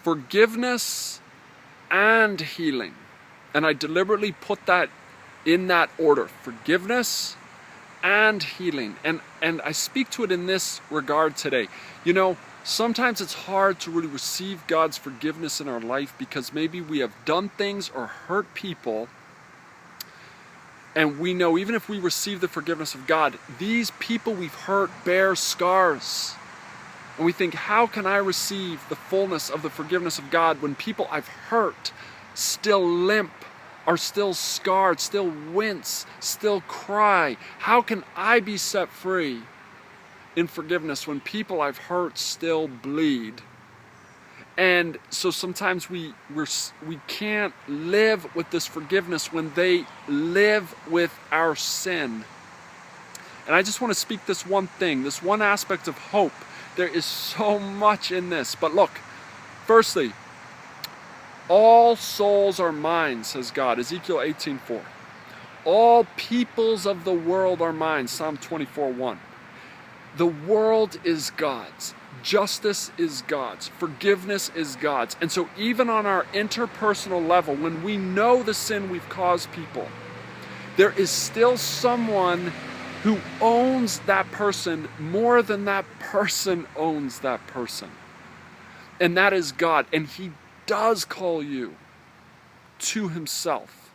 forgiveness and healing. And I deliberately put that in that order: forgiveness and healing. And I speak to it in this regard today. You know, sometimes it's hard to really receive God's forgiveness in our life because maybe we have done things or hurt people, and we know even if we receive the forgiveness of God, these people we've hurt bear scars. And we think, how can I receive the fullness of the forgiveness of God when people I've hurt still limp, are still scarred, still wince, still cry? How can I be set free in forgiveness when people I've hurt still bleed? And so sometimes we can't live with this forgiveness when they live with our sin. And I just want to speak this one thing, this one aspect of hope. There is so much in this. But look, firstly, all souls are mine, says God, Ezekiel 18:4. All peoples of the world are mine, Psalm 24:1. The world is God's. Justice is God's. Forgiveness is God's. And so even on our interpersonal level, when we know the sin we've caused people, there is still someone who owns that person more than that person owns that person. And that is God. And He does call you to Himself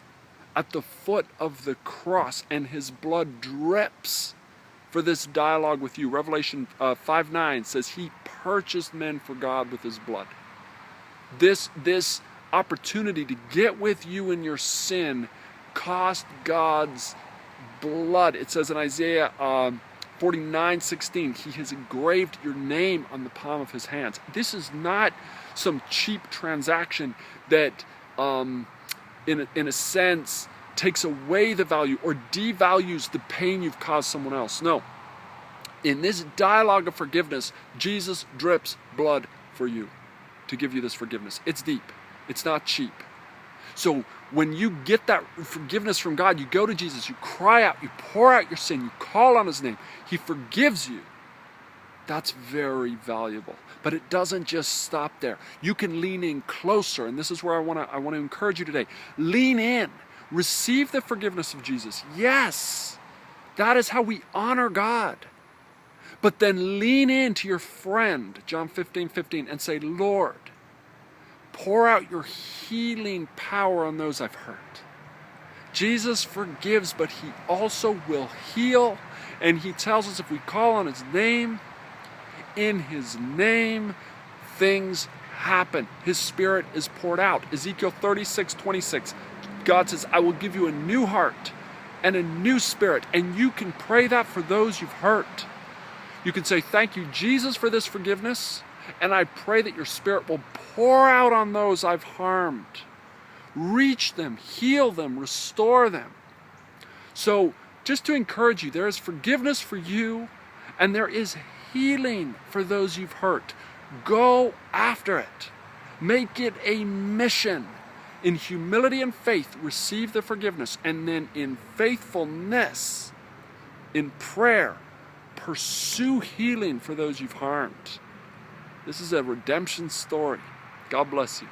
at the foot of the cross, and His blood drips for this dialogue with you. Revelation 5:9 says He purchased men for God with His blood. This opportunity to get with you in your sin cost God's blood. It says in Isaiah 49:16, He has engraved your name on the palm of His hands. This is not some cheap transaction that in a sense takes away the value or devalues the pain you've caused someone else. No. In this dialogue of forgiveness, Jesus drips blood for you to give you this forgiveness. It's deep. It's not cheap. So when you get that forgiveness from God, you go to Jesus, you cry out, you pour out your sin, you call on His name, He forgives you. That's very valuable. But it doesn't just stop there. You can lean in closer, and this is where I want to encourage you today. Lean in. Receive the forgiveness of Jesus. Yes, that is how we honor God. But then lean in to your friend, John 15:15, and say, Lord, pour out your healing power on those I've hurt. Jesus forgives, but He also will heal. And He tells us if we call on His name, in His name, things happen. His Spirit is poured out. Ezekiel 36:26, God says, I will give you a new heart and a new spirit. And you can pray that for those you've hurt. You can say, thank you, Jesus, for this forgiveness. And I pray that your Spirit will pour out on those I've harmed. Reach them, heal them, restore them. So just to encourage you, there is forgiveness for you, and there is healing for those you've hurt. Go after it. Make it a mission. In humility and faith, receive the forgiveness. And then in faithfulness, in prayer, pursue healing for those you've harmed. This is a redemption story. God bless you.